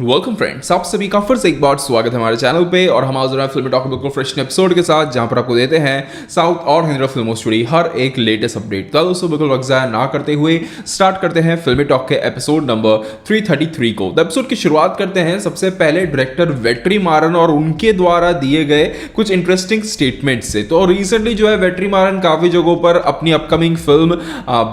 Welcome friends, आप सभी का फिर से एक बार स्वागत है हमारे चैनल पे। और हम आज फिल्म टॉक बिल्कुल फ्रेश एपिसोड के साथ, जहां पर आपको देते हैं साउथ और हिंदी फिल्मों से जुड़ी हर एक लेटेस्ट अपडेट। तो दोस्तों बिल्कुल वक्त ज़ाया ना करते हुए स्टार्ट करते हैं फिल्मी टॉक के एपिसोड नंबर 333 को। तो एपिसोड की शुरुआत करते हैं सबसे पहले डायरेक्टर वेट्रीमारन और उनके द्वारा दिए गए कुछ इंटरेस्टिंग स्टेटमेंट से। तो रिसेंटली जो है वेट्रीमारन काफ़ी जगहों पर अपनी अपकमिंग फिल्म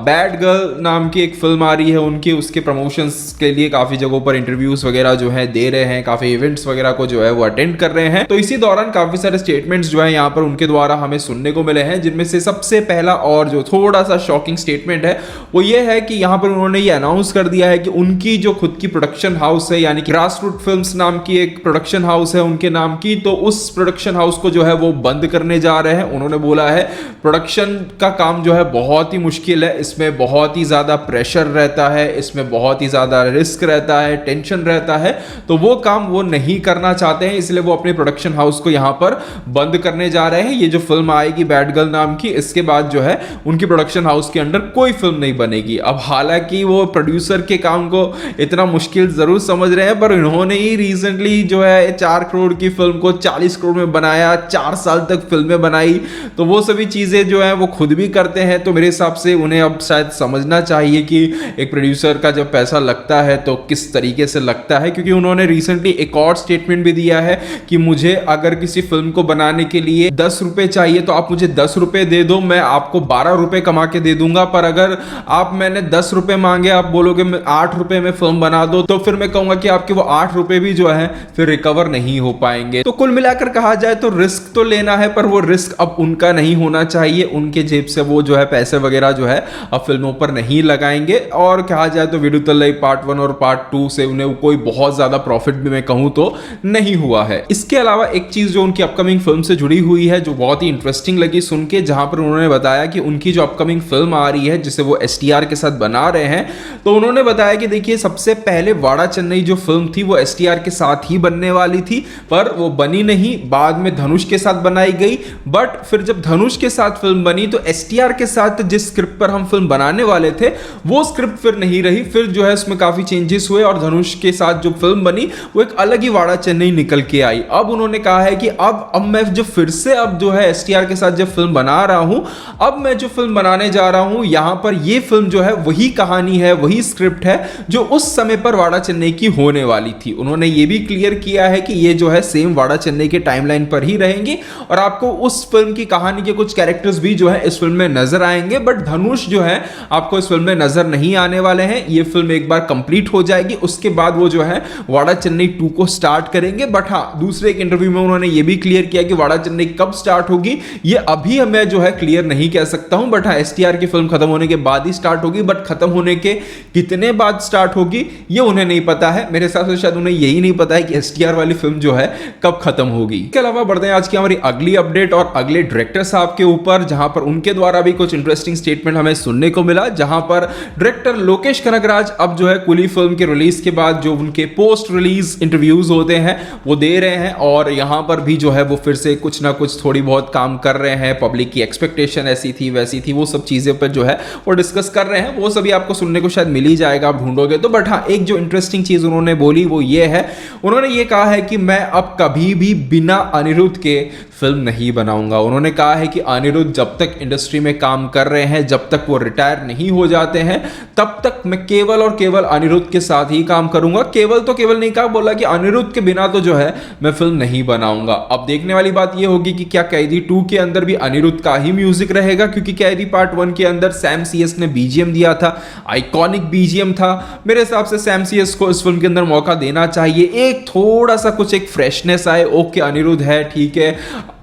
बैड गर्ल नाम की एक फिल्म आ रही है उनकी, उसके प्रमोशंस के लिए काफ़ी जगहों पर इंटरव्यूज वगैरह जो है दे रहे हैं, काफी इवेंट्स वगैरह को जो है वो अटेंड कर रहे हैं। तो इसी दौरान काफी सारे स्टेटमेंट्स जो है यहाँ पर उनके द्वारा हमें सुनने को मिले हैं, जिनमें से सबसे पहला और जो थोड़ा सा शॉकिंग स्टेटमेंट है वो ये है कि यहाँ पर उन्होंने ये अनाउंस कर दिया है कि उनकी जो खुद की प्रोडक्शन हाउस है, यानी कि ग्रासरूट फिल्म्स नाम की एक प्रोडक्शन हाउस है उनके नाम की, तो उस प्रोडक्शन हाउस को जो है वो बंद करने जा रहे हैं। उन्होंने बोला है प्रोडक्शन का काम जो है बहुत ही मुश्किल है, इसमें बहुत ही ज्यादा प्रेशर रहता है, इसमें बहुत ही ज्यादा रिस्क रहता है, टेंशन रहता है, तो वो काम वो नहीं करना चाहते हैं, इसलिए वो अपने प्रोडक्शन हाउस को यहां पर बंद करने जा रहे हैं। ये जो फिल्म आएगी बैड गर्ल नाम की, इसके बाद जो है उनकी प्रोडक्शन हाउस के अंडर कोई फिल्म नहीं बनेगी। अब हालांकि वो प्रोड्यूसर के काम को इतना मुश्किल जरूर समझ रहे हैं, पर इन्होंने ही रिसेंटली जो है 4 करोड़ की फिल्म को 40 करोड़ में बनाया, 4 साल तक फिल्में बनाई, तो वो सभी चीजें जो है वो खुद भी करते हैं। तो मेरे हिसाब से उन्हें अब शायद समझना चाहिए कि एक प्रोड्यूसर का जब पैसा लगता है तो किस तरीके से लगता है, क्योंकि उन्होंने रिसेंटली एक और स्टेटमेंट भी दिया है कि मुझे अगर किसी फिल्म को बनाने के लिए 10 रुपए चाहिए तो आप मुझे 10 रुपए दे दो, मैं आपको 12 रुपए कमा के दे दूंगा। पर अगर आप मैंने 10 रुपए मांगे, आप बोलोगे 8 रुपए में फिल्म बना दो, तो फिर मैं कहूंगा कि आपके वो 8 रुपए भी जो है फिर रिकवर नहीं हो पाएंगे। तो कुल मिलाकर कहा जाए तो रिस्क तो लेना है, पर वो रिस्क अब उनका नहीं होना चाहिए, उनके जेब से वो जो है पैसे वगैरह जो है अब फिल्मों पर नहीं लगाएंगे। और कहा जाए तो विडुतल्लई पार्ट 1 और पार्ट 2 से उन्हें कोई बहुत ज्यादा प्रॉफिट भी मैं कहूं तो नहीं हुआ है। इसके अलावा एक चीज जो उनकी अपकमिंग फिल्म से जुड़ी हुई है जो बहुत ही इंटरेस्टिंग लगी सुन के, जहां पर उन्होंने बताया कि उनकी जो अपकमिंग फिल्म आ रही है जिसे वो एसटीआर के साथ बना रहे हैं, तो उन्होंने बताया कि देखिए सबसे पहले वाड़ा चेन्नई जो फिल्म थी वो एसटीआर के साथ ही बनने वाली थी, पर वो बनी नहीं, बाद में धनुष के साथ बनाई गई। बट फिर जब धनुष के साथ फिल्म बनी तो एसटीआर के साथ जिस स्क्रिप्ट पर हम फिल्म बनाने वाले थे वो स्क्रिप्ट फिर नहीं रही, फिर जो है उसमें काफी चेंजेस हुए और धनुष के साथ जो फिल्म बनी वो एक अलग ही वाड़ा चेन्नई निकल के आई। अब उन्होंने कहा है कि अब मैं जो फिर से अब जो है एसटीआर के साथ जब फिल्म बना रहा हूं, अब मैं जो फिल्म बनाने जा रहा हूं यहां पर ये फिल्म जो है वही कहानी है, वही स्क्रिप्ट है जो उस समय पर वाड़ा चेन्नई की होने वाली थी। उन्होंने ये भी क्लियर किया है कि ये जो है सेम वाड़ा चेन्नई के टाइमलाइन पर ही रहेंगी और आपको उस फिल्म की कहानी के कुछ कैरेक्टर्स भी जो है इस फिल्म में नजर आएंगे, बट धनुष जो है आपको इस फिल्म में नजर नहीं आने वाले हैं। ये फिल्म एक बार कंप्लीट हो जाएगी, उसके बाद वो जो है वाड़ा चेन्नई 2 को स्टार्ट करेंगे। बट हाँ, दूसरे एक इंटरव्यू में उन्होंने ये भी क्लियर किया कि वाड़ा चेन्नई कब स्टार्ट होगी ये अभी मैं जो है क्लियर नहीं कह सकता हूं, बट हाँ एसटीआर की फिल्म खत्म होने के बाद ही स्टार्ट होगी, बट खत्म होने के कितने बाद स्टार्ट होगी ये उन्हें नहीं पता है। मेरे हिसाब से शायद उन्हें यही नहीं पता है कि एसटीआर वाली फिल्म जो है कब खत्म होगी। इसके अलावा बढ़ते हैं आज की हमारी अगली अपडेट और अगले डायरेक्टर साहब के ऊपर, जहां पर उनके द्वारा भी कुछ इंटरेस्टिंग स्टेटमेंट हमें सुनने को मिला, जहां पर डायरेक्टर लोकेश कनगराज अब जो है कुली फिल्म के रिलीज के बाद जो उनके पोस्ट रिलीज इंटरव्यूज होते हैं वो दे रहे हैं और यहां पर भी जो है वो फिर से कुछ ना कुछ थोड़ी बहुत काम कर रहे हैं। पब्लिक की एक्सपेक्टेशन ऐसी थी वैसी थी, वो सब चीजें पर जो है वो डिस्कस कर रहे हैं, वो सभी आपको सुनने को शायद मिल ही जाएगा आप ढूंढोगे तो। बट हाँ, एक जो इंटरेस्टिंग चीज उन्होंने बोली वो ये है, उन्होंने ये कहा है कि मैं अब कभी भी बिना अनिरुद्ध के फिल्म नहीं बनाऊंगा। उन्होंने कहा है कि अनिरुद्ध जब तक इंडस्ट्री में काम कर रहे हैं, जब तक वो रिटायर नहीं हो जाते हैं, तब तक मैं केवल और केवल अनिरुद्ध के साथ ही काम करूंगा। केवल तो केवल नहीं कहा, बोला कि अनिरुद्ध के बिना तो जो है मैं फिल्म नहीं बनाऊंगा। अब देखने वाली बात ये होगी कि क्या कैदी 2 के अंदर भी अनिरुद्ध का ही म्यूजिक रहेगा, क्योंकि कैदी पार्ट 1 के अंदर सैम सीएस ने बीजीएम दिया था, आइकॉनिक बीजीएम था। मेरे हिसाब से सैम सीएस को इस फिल्म के अंदर मौका देना चाहिए, एक थोड़ा सा कुछ एक फ्रेशनेस आए। ओके अनिरुद्ध है, ठीक है,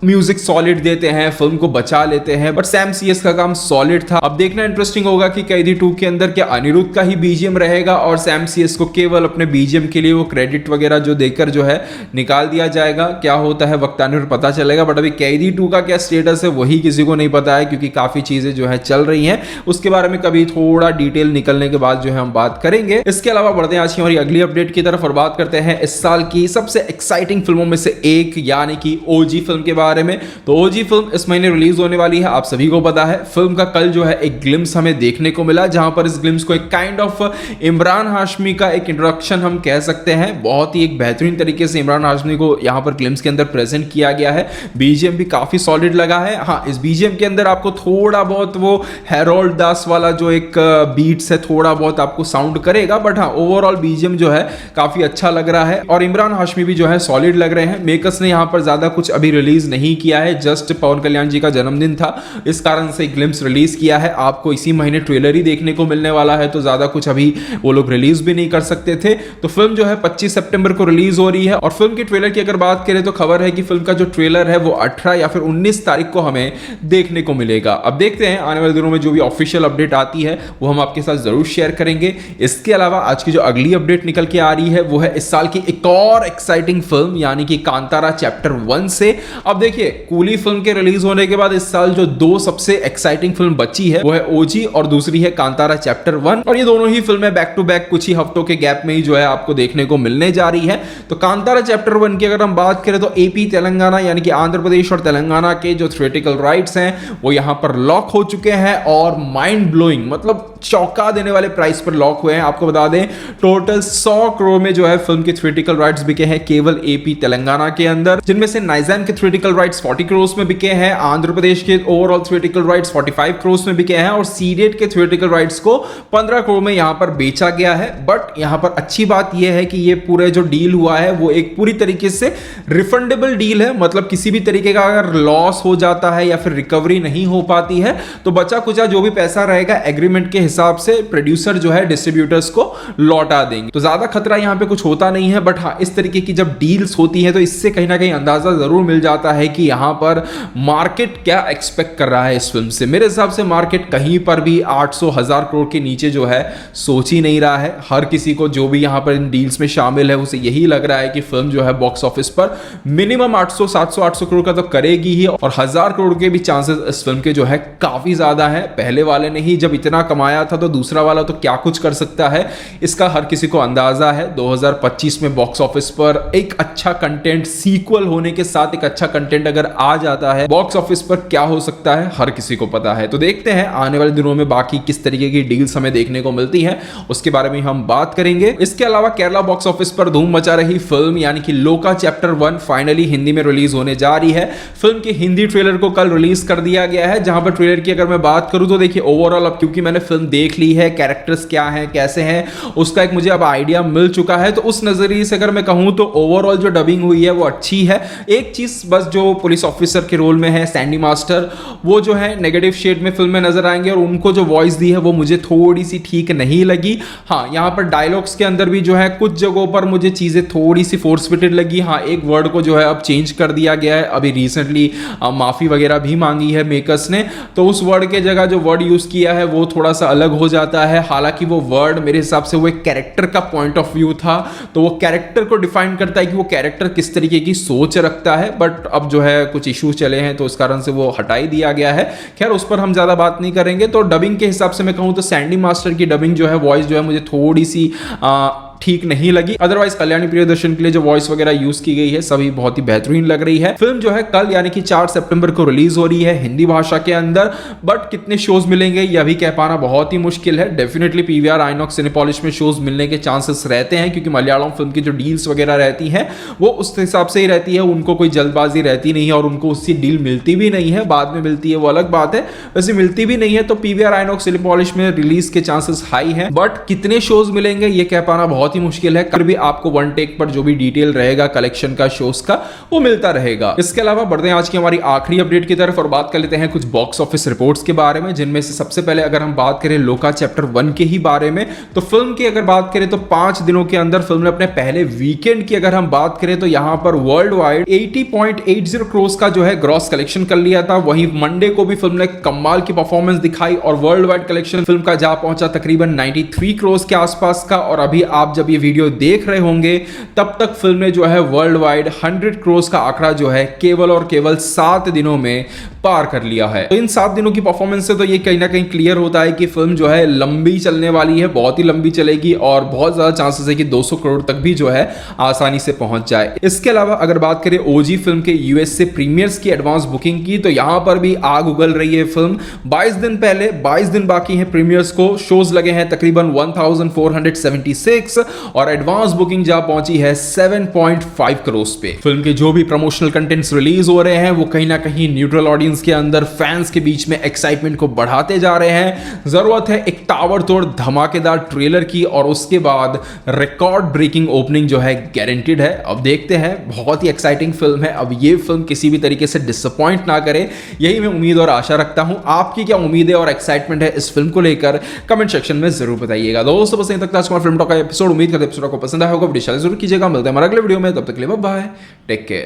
म्यूजिक सॉलिड देते हैं, फिल्म को बचा लेते हैं, बट सैम सीएस का काम सॉलिड था। अब देखना इंटरेस्टिंग होगा कि कैदी 2 के अंदर क्या अनिरुद्ध का ही बीजीएम रहेगा और सैम सीएस को केवल अपने बीजीएम के लिए वो क्रेडिट वगैरह जो देकर जो है निकाल दिया जाएगा। क्या होता है वक्तानुर पता चलेगा, बट अभी कैदी 2 का क्या स्टेटस है वही किसी को नहीं पता है, क्योंकि काफी चीजें जो है चल रही हैं। उसके बारे में कभी थोड़ा डिटेल निकलने के बाद जो है हम बात करेंगे। इसके अलावा बढ़ते हैं आज की हमारी अगली अपडेट की तरफ और बात करते हैं इस साल की सबसे एक्साइटिंग फिल्मों में से एक यानी कि ओजी फिल्म के बारे बारे में। तो ओजी फिल्म इस महीने रिलीज होने वाली है, आप सभी को पता है। फिल्म का कल जो है एक ग्लिम्स हमें देखने को मिला, जहां पर इस ग्लिम्स को एक काइंड ऑफ इमरान हाशमी का एक इंट्रोडक्शन हम कह सकते हैं। बहुत ही एक बेहतरीन तरीके से इमरान हाशमी को यहां पर ग्लिम्स के अंदर प्रेजेंट किया गया है। बीजीएम भी काफी सॉलिड लगा है। हाँ, इस बीजीएम के अंदर आपको थोड़ा बहुत वो हैरोल्ड दास वाला जो एक बीट्स है थोड़ा बहुत आपको साउंड करेगा, बट हाँ ओवरऑल बीजीएम जो है काफी अच्छा लग रहा है और इमरान हाशमी भी जो है सॉलिड लग रहे हैं। मेकर्स ने यहां पर ज्यादा कुछ अभी रिलीज नहीं किया है, जस्ट पवन कल्याण जी का जन्मदिन था, इस कारण से ग्लिम्स रिलीज किया है। आपको इसी महीने ट्रेलर ही देखने को मिलने वाला है, तो ज्यादा कुछ अभी वो लोग रिलीज भी नहीं कर सकते थे। तो फिल्म जो है 25 सितंबर को रिलीज हो रही है और फिल्म के ट्रेलर की अगर बात करें तो खबर है कि फिल्म का जो ट्रेलर है वो 18 या फिर 19 तारीख को हमें देखने को मिलेगा। अब देखते हैं आने वाले दिनों में जो भी ऑफिशियल अपडेट आती है वो हम आपके साथ जरूर शेयर करेंगे। इसके अलावा आज की जो अगली अपडेट निकल के आ रही है वो है इस साल की एक और एक्साइटिंग फिल्म यानी कि कांतारा चैप्टर 1 से। अब देखिए, कूली फिल्म के रिलीज होने के बाद इस साल जो दो सबसे एक्साइटिंग फिल्म बची है वो है ओजी और दूसरी है कांतारा चैप्टर 1, और ये दोनों ही फिल्में बैक टू बैक कुछ ही हफ्तों के गैप में ही जो है आपको देखने को मिलने जा रही है। तो कांतारा चैप्टर 1 की अगर हम बात करें तो एपी तेलंगाना यानी कि आंध्र प्रदेश और तेलंगाना के जो थिएट्रिकल राइट्स हैं वो यहां पर लॉक हो चुके हैं और माइंड ब्लोइंग मतलब चौंका देने वाले प्राइस पर लॉक हुए हैं। आपको बता दें टोटल 100 करोड़ में जो है फिल्म के थिएट्रिकल राइट्स बिके हैं केवल एपी तेलंगाना के अंदर, जिनमें से नाइजाम के थिएट्रिकल राइट्स 40 करोड़ में बिके हैं, आंध्र प्रदेश के ओवरऑल थिएट्रिकल राइट्स 45 करोड़ में बिके हैं और सीडेट के थिएट्रिकल राइट्स को 15 करोड़ में यहां पर बेचा गया है। बट यहां पर अच्छी बात यह है कि ये पूरा जो डील हुआ है वो एक पूरी तरीके से रिफंडेबल डील है, मतलब किसी भी तरीके का अगर लॉस हो जाता है या फिर रिकवरी नहीं हो पाती है तो बचा कुचा जो भी पैसा रहेगा एग्रीमेंट के हिसाब से प्रोड्यूसर जो है डिस्ट्रीब्यूटर्स को लौटा देंगे। तो ज्यादा खतरा यहां पे कुछ होता नहीं है। बट हाँ, इस तरीके की जब डील्स होती है तो इससे कहीं ना कहीं अंदाजा जरूर मिल जाता है कि यहां पर मार्केट क्या एक्सपेक्ट कर रहा है इस फिल्म से। मेरे हिसाब से मार्केट कहीं पर भी 800,000 करोड़ के नीचे जो है सोच ही नहीं रहा है। हर किसी को जो भी यहां पर इन डील्स में शामिल है उसे यही लग रहा है कि फिल्म जो है बॉक्स ऑफिस पर मिनिमम 800 700 800 करोड़ का तो करेगी ही, और 1000 करोड़ के भी चांसेस इस फिल्म के जो है काफी ज्यादा है। पहले वाले ने ही जब इतना कमाया था तो दूसरा वाला तो क्या कुछ कर सकता है इसका हर किसी को अंदाजा है। 2025 में बॉक्स ऑफिस पर एक अच्छा कंटेंट सीक्वल होने के साथ एक अच्छा कंटेंट अगर आ जाता है बॉक्स ऑफिस पर क्या हो सकता है हर किसी को पता है। तो देखते हैं आने वाले दिनों में बाकी किस तरीके की डील्स हमें देखने को मिलती है, उसके बारे में हम बात करेंगे। इसके अलावा केरला बॉक्स ऑफिस पर धूम मचा रही फिल्म यानी कि लोका चैप्टर 1 फाइनली हिंदी में रिलीज होने जा रही है। फिल्म के हिंदी ट्रेलर को कल रिलीज कर दिया गया है, जहां पर ट्रेलर की अगर मैं बात करूं तो देखिए ओवरऑल अब क्योंकि मैंने फिल्म देख ली है, कैरेक्टर्स क्या हैं कैसे हैं उसका एक मुझे अब आइडिया मिल चुका है। तो उस नजरिए से अगर मैं कहूं तो ओवरऑल जो डबिंग हुई है वो अच्छी है। एक चीज बस जो पुलिस ऑफिसर के रोल में है सैंडी मास्टर, वो जो है नेगेटिव शेड में फिल्म में नजर आएंगे और उनको जो वॉइस दी है वो मुझे थोड़ी सी ठीक नहीं लगी। हाँ, यहां पर डायलॉग्स के अंदर भी जो है कुछ जगहों पर मुझे चीजें थोड़ी सी फोर्स फिटेड लगी। हाँ, एक वर्ड को जो है अब चेंज कर दिया गया है, अभी रिसेंटली माफी वगैरह भी मांगी है मेकर्स ने, तो उस वर्ड के जगह जो वर्ड यूज किया है वो थोड़ा सा अलग हो जाता है। हालांकि वो वर्ड मेरे हिसाब से वो एक कैरेक्टर का पॉइंट ऑफ व्यू था, तो वो कैरेक्टर को डिफाइन करता है कि वो कैरेक्टर किस तरीके की सोच रखता है। बट अब जो है कुछ इश्यूज चले हैं तो उस कारण से वो हटा ही दिया गया है। खैर, उस पर हम ज्यादा बात नहीं करेंगे। तो डबिंग के हिसाब से मैं कहूं तो सैंडी मास्टर की डबिंग जो है वॉइस जो है मुझे थोड़ी सी ठीक नहीं लगी। अदरवाइज कल्याणी प्रियदर्शन के लिए जो वॉइस वगैरह यूज की गई है सभी बहुत ही बेहतरीन लग रही है। फिल्म जो है कल यानी कि 4 सितंबर को रिलीज हो रही है हिंदी भाषा के अंदर, बट कितने शोज मिलेंगे यह भी कह पाना बहुत ही मुश्किल है। डेफिनेटली पीवीआर आइनॉक्स सिनेपॉलिश में शोज मिलने के चांसेस रहते हैं, क्योंकि मलयालम फिल्म की जो डील्स वगैरह रहती हैं वो उस हिसाब से ही रहती है, उनको कोई जल्दबाजी रहती नहीं है और उनको उसकी डील मिलती भी नहीं है। बाद में मिलती है वो अलग बात है, वैसे मिलती भी नहीं है तो पीवीआर आइनॉक्स सिनेपॉलिश में रिलीज के चांसेस हाई है। बट कितने शोज मिलेंगे ये कह पाना बहुत ही मुश्किल है। कर भी आपको वन टेक पर जो भी डिटेल रहेगा कलेक्शन का शोज का वो मिलता रहेगा। इसके अलावा बढ़ते हैं आज की हमारी आखिरी अपडेट की तरफ और बात कर लेते हैं कुछ बॉक्स ऑफिस रिपोर्ट्स के बारे में, जिनमें से सबसे पहले अगर हम बात करें लोका चैप्टर 1 के ही बारे में, तो फिल्म की अगर बात करें तो 5 दिनों के अंदर फिल्म ने अपने पहले वीकेंड की अगर हम बात करें तो यहां पर वर्ल्ड वाइड 80.80 करोड़ का जो है ग्रॉस कलेक्शन कर लिया था। वहीं मंडे को भी फिल्म ने कमाल की परफॉर्मेंस दिखाई और वर्ल्ड वाइड कलेक्शन फिल्म का जा पहुंचा तकरीबन 93 करोड़ के आसपास का। और अभी आप आप जब ये वीडियो देख रहे होंगे तब तक फिल्म ने जो है वर्ल्ड वाइड 100 करोड़ का आंकड़ा जो है केवल और केवल 7 दिनों में पार कर लिया है। तो इन 7 दिनों की परफॉर्मेंस से तो ये कहीं ना कहीं क्लियर होता है कि फिल्म जो है लंबी चलने वाली है, बहुत ही लंबी चलेगी और बहुत ज्यादा चांसेस है कि 200 करोड़ तक भी जो है आसानी से पहुंच जाए। इसके अलावा अगर बात करें ओजी फिल्म के यूएस से प्रीमियर्स की एडवांस बुकिंग की, तो यहां पर भी आग उगल रही है फिल्म। 22 दिन पहले 22 दिन बाकी है प्रीमियर्स को, शोज लगे हैं तकरीबन 1476 और एडवांस बुकिंग जा पहुंची है 7.5 करोड़ पे। फिल्म के जो भी प्रमोशनल कंटेंट्स रिलीज हो रहे हैं वो कहीं ना कहीं न्यूट्रल ऑडियंस के अंदर फैंस के बीच में एक्साइटमेंट को बढ़ाते जा रहे हैं। जरूरत है एक ताबड़तोड़ धमाकेदार ट्रेलर की और उसके बाद रिकॉर्ड ब्रेकिंग ओपनिंग जो है गारंटीड है। अब देखते हैं, बहुत ही एक्साइटिंग फिल्म है। अब ये फिल्म किसी भी तरीके से डिसअपॉइंट ना करे, यही मैं उम्मीद और आशा रखता हूं। आपकी क्या उम्मीदें और एक्साइटमेंट है इस फिल्म को लेकर, कमेंट सेक्शन में जरूर बताइएगा। दोस्तों बस यहीं तक था आज का फिल्म टॉक का एपिसोड। उम्मीद करते हैं एपिसोड को पसंद आया होगा। वीडियो शेयर जरूर कीजिएगा। मिलते हैं हमारे अगले वीडियो में, तब तक के लिए बाय बाय, टेक केयर।